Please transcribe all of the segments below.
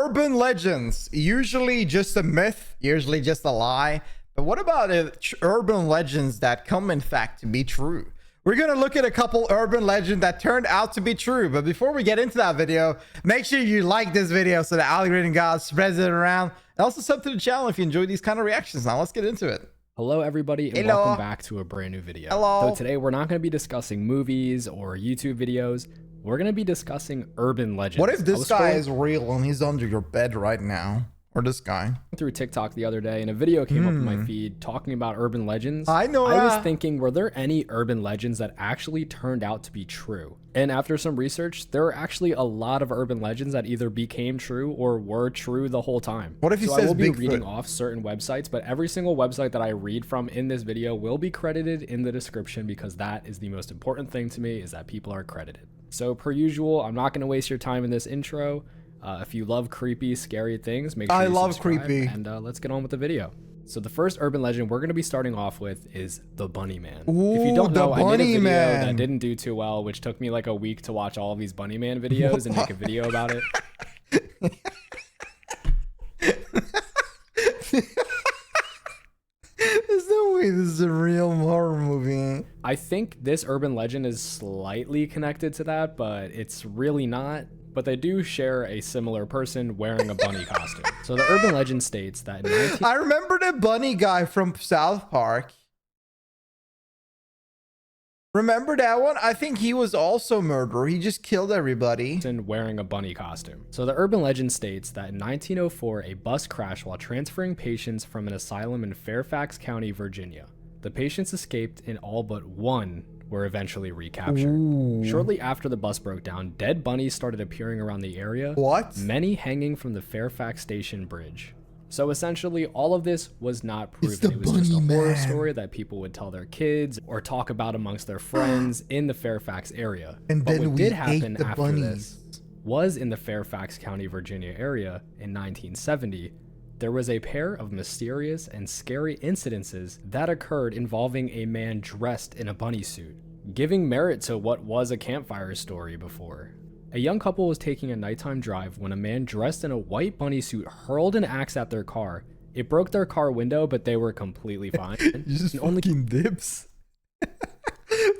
Urban legends, usually just a myth, usually just a lie. But what about urban legends that come in fact to be true? We're going to look at a couple urban legends that turned out to be true. But before we get into that video, make sure you like this video so the algorithm god spreads it around. And also sub to the channel if you enjoy these kind of reactions. Now let's get into it. Hello everybody and welcome back to a brand new video. Hello. So today we're not going to be discussing movies or YouTube videos. We're going to be discussing urban legends. What if this guy is real and he's under your bed right now? Or this guy? Through TikTok the other day and a video came up in my feed talking about urban legends. I was thinking, were there any urban legends that actually turned out to be true? And after some research, there are actually a lot of urban legends that either became true or were true the whole time. What if he says I will be Bigfoot? reading off certain websites, but every single website that I read from in this video will be credited in the description because that is the most important thing to me, is that people are credited. So per usual, I'm not going to waste your time in this intro. If you love creepy, scary things, make sure you subscribe, creepy. And let's get on with the video. So the first urban legend we're going to be starting off with is the Bunny Man. Ooh, if you don't know, I made a video that didn't do too well, which took me like a week to watch all of these Bunny Man videos and make a video about it. There's no way this is a real horror movie. I think this urban legend is slightly connected to that, but it's really not. But they do share a similar person wearing a bunny costume. So the urban legend states that in I remember the bunny guy from South Park. Remember that one? I think he was also a murderer. He just killed everybody. Wearing a bunny costume. So the urban legend states that in 1904, a bus crashed while transferring patients from an asylum in Fairfax County, Virginia. The patients escaped and all but one were eventually recaptured. Ooh. Shortly after the bus broke down, dead bunnies started appearing around the area. What? Many hanging from the Fairfax Station bridge. So essentially, all of this was not proven. It was just a horror story that people would tell their kids or talk about amongst their friends in the Fairfax area. And but then what did happen the after bunnies. this was in the Fairfax County, Virginia area in 1970. There was a pair of mysterious and scary incidences that occurred involving a man dressed in a bunny suit, giving merit to what was a campfire story before. A young couple was taking a nighttime drive when a man dressed in a white bunny suit hurled an axe at their car. It broke their car window, but they were completely fine. Just fucking dips.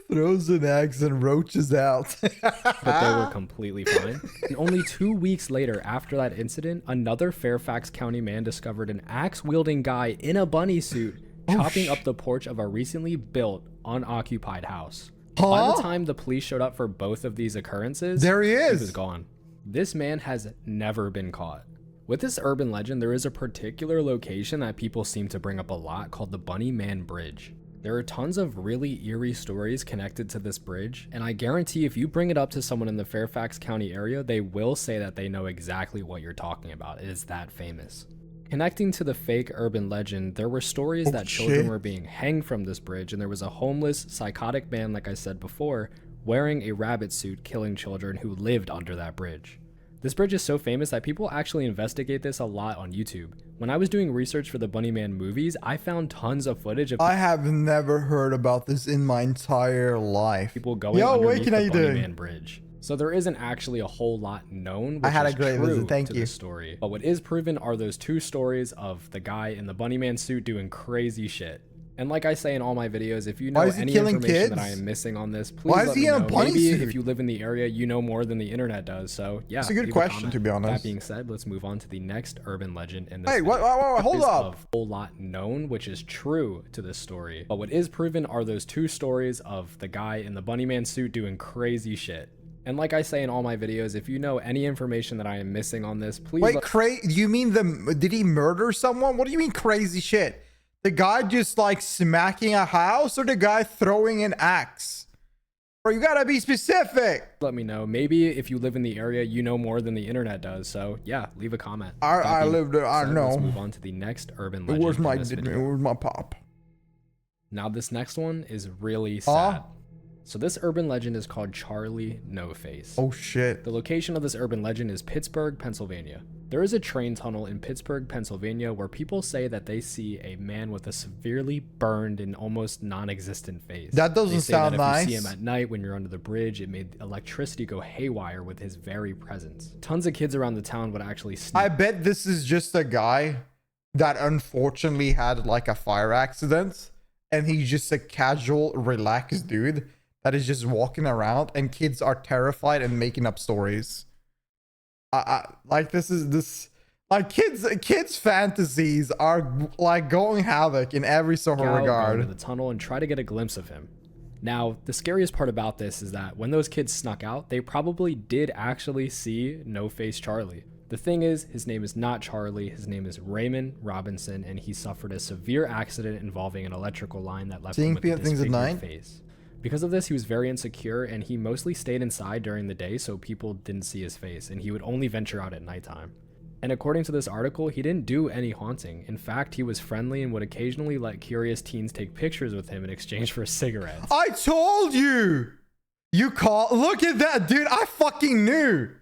Throws an axe and roaches out. But they were completely fine. And only 2 weeks later after that incident, another Fairfax County man discovered an axe-wielding guy in a bunny suit chopping up the porch of a recently built, unoccupied house. By the time the police showed up for both of these occurrences, there he is. He was gone. This man has never been caught. With this urban legend, there is a particular location that people seem to bring up a lot called the Bunny Man Bridge. There are tons of really eerie stories connected to this bridge, and I guarantee if you bring it up to someone in the Fairfax County area, they will say that they know exactly what you're talking about. It is that famous. Connecting to the fake urban legend, there were stories that children were being hanged from this bridge, and there was a homeless, psychotic man, like I said before, wearing a rabbit suit killing children who lived under that bridge. This bridge is so famous that people actually investigate this a lot on YouTube. When I was doing research for the Bunny Man movies, I found tons of footage of I have never heard about this in my entire life. People going underneath the Bunny Man Bridge. So there isn't actually a whole lot known, which is true to the story. But what is proven are those two stories of the guy in the Bunny Man suit doing crazy shit. And like I say in all my videos, if you know any information that I am missing on this, please let me know. Maybe if you live in the area, you know more than the internet does. So yeah, it's a good question, to be honest. That being said, let's move on to the next urban legend in this. Hey, hold up. A whole lot known, which is true to this story. But what is proven are those two stories of the guy in the Bunny Man suit doing crazy shit. And like I say in all my videos, if you know any information that I am missing on this, please. Wait, you mean did he murder someone? What do you mean crazy shit? The guy just like smacking a house or the guy throwing an axe? Bro, you gotta be specific. Let me know. Maybe if you live in the area, you know more than the internet does. So yeah, leave a comment. I live there. I know. Let's move on to the next urban legend. Where's my pop? Now this next one is really sad. So this urban legend is called Charlie No Face. Oh shit. The location of this urban legend is Pittsburgh, Pennsylvania. There is a train tunnel in Pittsburgh, Pennsylvania, where people say that they see a man with a severely burned and almost non-existent face. That doesn't They say sound that nice. if you see him at night when you're under the bridge, it made electricity go haywire with his very presence. Tons of kids around the town would actually sneak. I bet this is just a guy that unfortunately had like a fire accident, and he's just a casual, relaxed dude that is just walking around, and kids are terrified and making up stories. Like kids fantasies are like going havoc in every sort of Go regard. into the tunnel and try to get a glimpse of him. Now, the scariest part about this is that when those kids snuck out, they probably did actually see No Face Charlie. The thing is, his name is not Charlie, his name is Raymond Robinson, and he suffered a severe accident involving an electrical line that left him with a things at disfigured night? face. Because of this, he was very insecure, and he mostly stayed inside during the day so people didn't see his face, and he would only venture out at nighttime. And according to this article, he didn't do any haunting. In fact, he was friendly and would occasionally let curious teens take pictures with him in exchange for cigarettes. I told you! Look at that, dude. I fucking knew.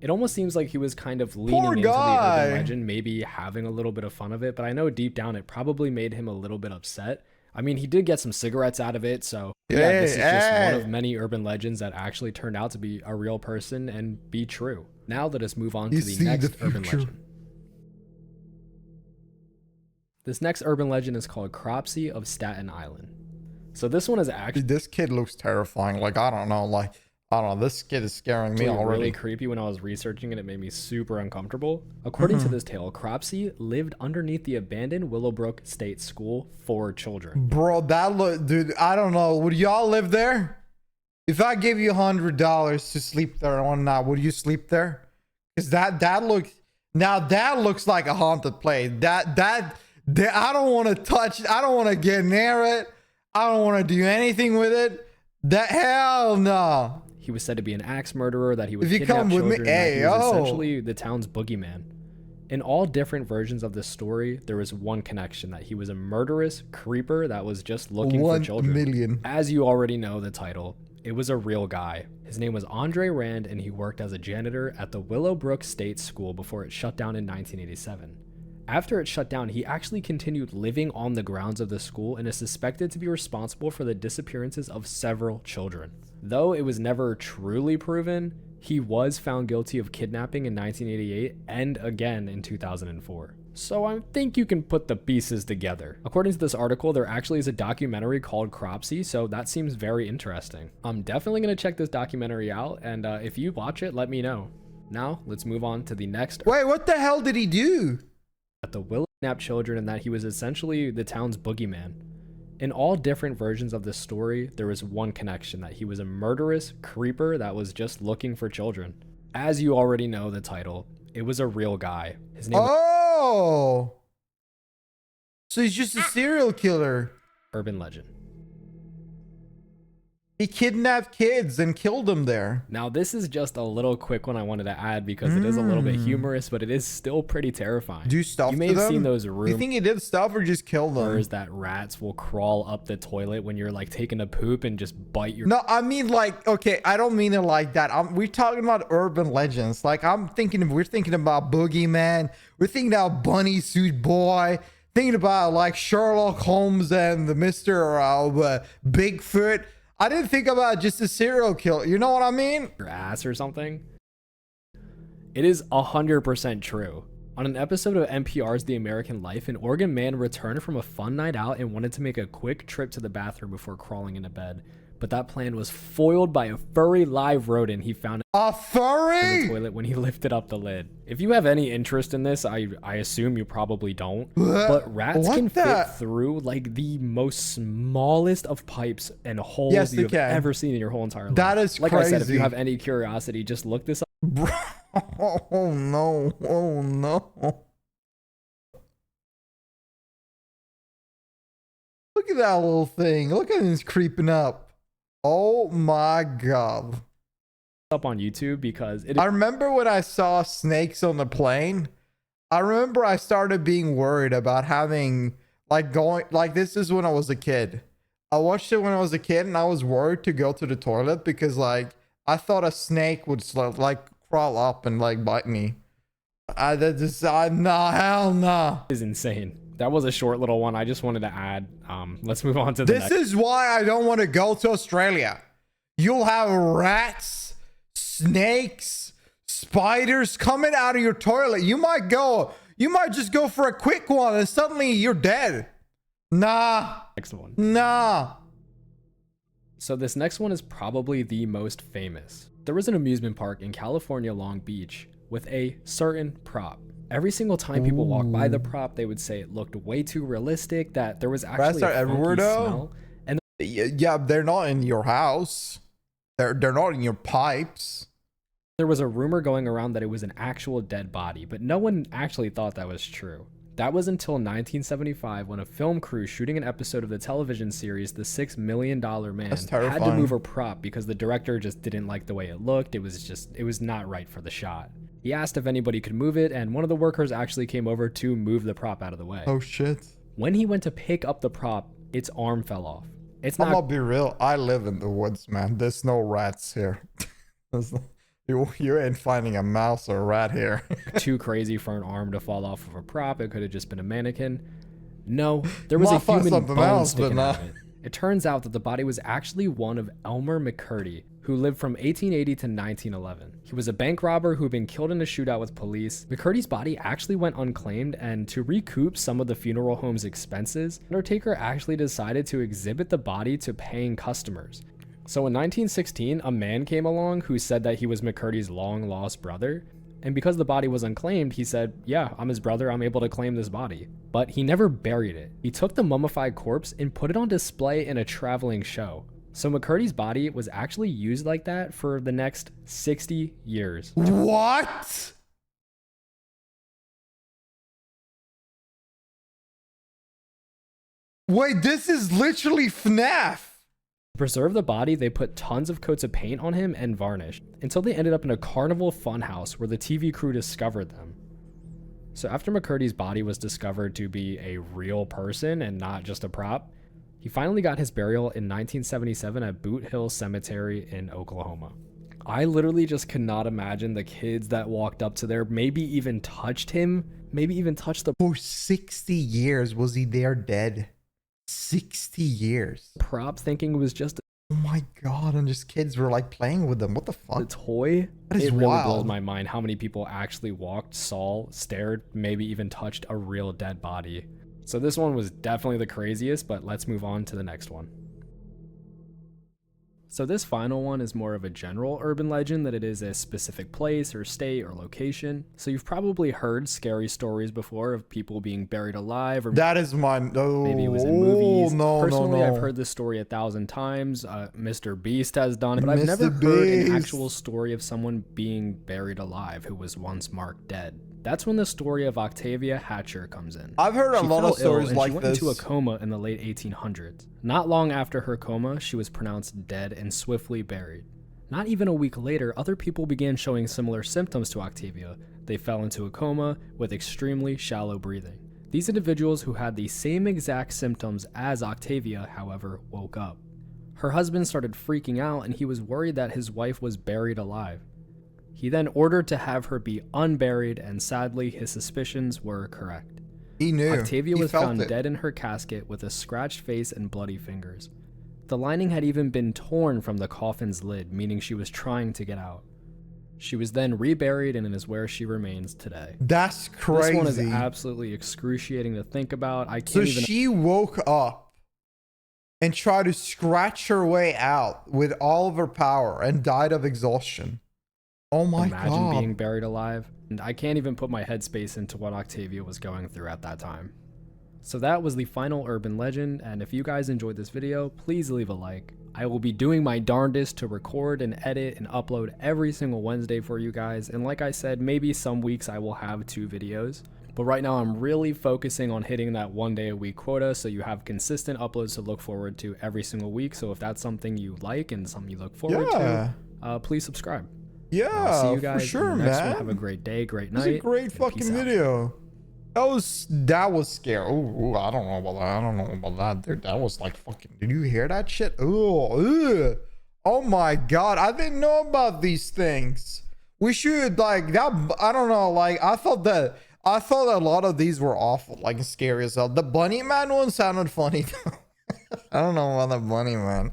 It almost seems like he was kind of leaning into the urban legend, maybe having a little bit of fun of it, but I know deep down it probably made him a little bit upset. I mean, he did get some cigarettes out of it, so yeah, this is just one of many urban legends that actually turned out to be a real person and be true. Now let us move on to the next urban legend. This next urban legend is called Cropsey of Staten Island. So this one is actually... This kid looks terrifying. Like, I don't know. This kid is scaring me already. Really creepy. When I was researching it, it made me super uncomfortable. According to this tale, Cropsey lived underneath the abandoned Willowbrook State School for children. Bro, dude, I don't know. Would y'all live there? If I gave you $100 to sleep there one night, would you sleep there? Because that looks like a haunted place. That I don't want to touch it. I don't want to get near it. I don't want to do anything with it. Hell no. He was said to be an axe murderer, that he would if you kidnap come with children, me, hey, that he was yo. essentially the town's boogeyman. In all different versions of this story, there was one connection, that he was a murderous creeper that was just looking for children. 1 million. As you already know the title, it was a real guy. His name was Andre Rand, and he worked as a janitor at the Willowbrook State School before it shut down in 1987. After it shut down, he actually continued living on the grounds of the school and is suspected to be responsible for the disappearances of several children. Though it was never truly proven, he was found guilty of kidnapping in 1988 and again in 2004. So I think you can put the pieces together. According to this article, there actually is a documentary called Cropsey, so that seems very interesting. I'm definitely going to check this documentary out, and if you watch it, let me know. Now, let's move on to the next. Wait, what the hell did he do? That the Willow kidnapped children, and that he was essentially the town's boogeyman. In all different versions of this story, there was one connection, that he was a murderous creeper that was just looking for children. As you already know the title, it was a real guy. His name was so he's just a serial killer. Urban legend. He kidnapped kids and killed them there. Now, this is just a little quick one I wanted to add because it is a little bit humorous, but it is still pretty terrifying. Do stuff You may to have them? seen those Do you think he did stuff or just killed them? rumors that rats will crawl up the toilet when you're like taking a poop and just bite your... No, I mean, like, okay, I don't mean it like that. We're talking about urban legends. Like, we're thinking about Boogeyman. We're thinking about Bunny Suit Boy. Thinking about like Sherlock Holmes and the Mr. Bigfoot. I didn't think about just a serial killer. You know what I mean? Your ass or something. It is 100% true. On an episode of NPR's The American Life, an Oregon man returned from a fun night out and wanted to make a quick trip to the bathroom before crawling into bed. But that plan was foiled by a furry live rodent he found a furry in the toilet when he lifted up the lid. If you have any interest in this, I assume you probably don't. But rats can fit through like the most smallest of pipes and holes you've ever seen in your whole entire life. That is like crazy. I said, if you have any curiosity, just look this up. Bro, oh no, oh no. Look at that little thing. Look at him creeping up. Oh my god. Up on YouTube because I remember when I saw snakes on the plane. I remember I started being worried about having this is when I was a kid. I watched it when I was a kid, and I was worried to go to the toilet because like I thought a snake would like crawl up and like bite me. Nah, hell nah. Is insane. That was a short little one. I just wanted to add. Let's move on to the This next. is why I don't want to go to Australia. You'll have rats, snakes, spiders coming out of your toilet. You might just go for a quick one and suddenly you're dead. Nah. Next one. Nah. So this next one is probably the most famous. There was an amusement park in California, Long Beach, with a certain prop. Every single time people walked by the prop, they would say it looked way too realistic, that there was actually Rats are a everywhere, funky though. smell. And Yeah, they're not in your house. They're not in your pipes. there was a rumor going around that it was an actual dead body, but no one actually thought that was true. That was until 1975 when a film crew shooting an episode of the television series The $6 Million Man That's had to terrifying. move a prop because the director just didn't like the way it looked. It was not right for the shot. He asked if anybody could move it, and one of the workers actually came over to move the prop out of the way. Oh shit. When he went to pick up the prop, its arm fell off. It's I'm not gonna be real. I live in the woods, man. There's no rats here. You ain't finding a mouse or a rat here. too crazy for an arm to fall off of a prop. It could have just been a mannequin. No, there was Might a find human something bone else, but sticking out nah. of it. It turns out that the body was actually one of Elmer McCurdy, who lived from 1880 to 1911. He was a bank robber who had been killed in a shootout with police. McCurdy's body actually went unclaimed, and to recoup some of the funeral home's expenses, the undertaker actually decided to exhibit the body to paying customers. So in 1916, a man came along who said that he was McCurdy's long-lost brother. And because the body was unclaimed, he said, yeah, I'm his brother, I'm able to claim this body. But he never buried it. He took the mummified corpse and put it on display in a traveling show. So McCurdy's body was actually used like that for the next 60 years. What? Wait, this is literally FNAF. To preserve the body, they put tons of coats of paint on him and varnish, until they ended up in a carnival funhouse where the TV crew discovered them. So after McCurdy's body was discovered to be a real person and not just a prop, he finally got his burial in 1977 at Boot Hill Cemetery in Oklahoma. I literally just could not imagine the kids that walked up to there, maybe even touched him, maybe even touched the For 60 years was he there dead? 60 years. prop, thinking it was just Oh my god, and just kids were like playing with them. What the a fuck? toy. That is It really blows wild. my mind how many people actually walked, saw, stared, maybe even touched a real dead body. So this one was definitely the craziest, but let's move on to the next one. So this final one is more of a general urban legend that it is a specific place or state or location. So you've probably heard scary stories before of people being buried alive, or That is my no. maybe it was in movies. No, Personally, no, no. I've heard this story 1,000 times. Mr. Beast has done it, but I've Mr. never heard an Beast. actual story of someone being buried alive who was once marked dead. That's when the story of Octavia Hatcher comes in. I've heard a She lot fell of stories ill and like she went this. into a coma in the late 1800s. Not long after her coma, she was pronounced dead and swiftly buried. Not even a week later, other people began showing similar symptoms to Octavia. They fell into a coma with extremely shallow breathing. These individuals who had the same exact symptoms as Octavia, however, woke up. Her husband started freaking out and he was worried that his wife was buried alive. He then ordered to have her be unburied, and sadly, his suspicions were correct. He knew. Octavia He was felt found it. dead in her casket with a scratched face and bloody fingers. The lining had even been torn from the coffin's lid, meaning she was trying to get out. She was then reburied and is where she remains today. That's crazy. This one is absolutely excruciating to think about. I So can't even. she woke up and tried to scratch her way out with all of her power and died of exhaustion. Oh my Imagine god. being buried alive. And I can't even put my headspace into what Octavia was going through at that time. So that was the final urban legend, and if you guys enjoyed this video, please leave a like. I will be doing my darndest to record and edit and upload every single Wednesday for you guys, and like I said, maybe some weeks I will have 2 videos. But right now I'm really focusing on hitting that 1 day a week quota, so you have consistent uploads to look forward to every single week. So if that's something you like and something you look forward to, please subscribe. Yeah, I'll see you guys for sure, in the next one. man. Have a great day, great It's night. a great and fucking peace out. video. That was scary. Ooh, I don't know about that. I don't know about that, dude. That was like fucking. Did you hear that shit? Ooh. Oh my god, I didn't know about these things. We should like that. I don't know. Like I thought a lot of these were awful, like scary as hell. The bunny man one sounded funny though. I don't know about the bunny man.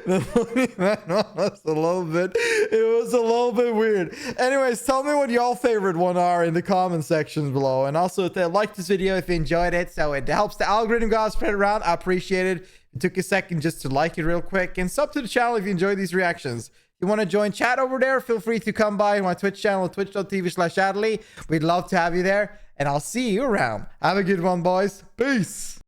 The bunny man one was a little bit. It was a little bit weird. Anyways, tell me what y'all favorite one are in the comment sections below, and also if they like this video if you enjoyed it, so it helps the algorithm guys spread it around. I appreciate it. It took a second just to like it real quick, and sub to the channel if you enjoy these reactions. If you want to join chat over there, feel free to come by my Twitch channel, twitch.tv/Atlee. We'd love to have you there, and I'll see you around. Have a good one, boys. Peace.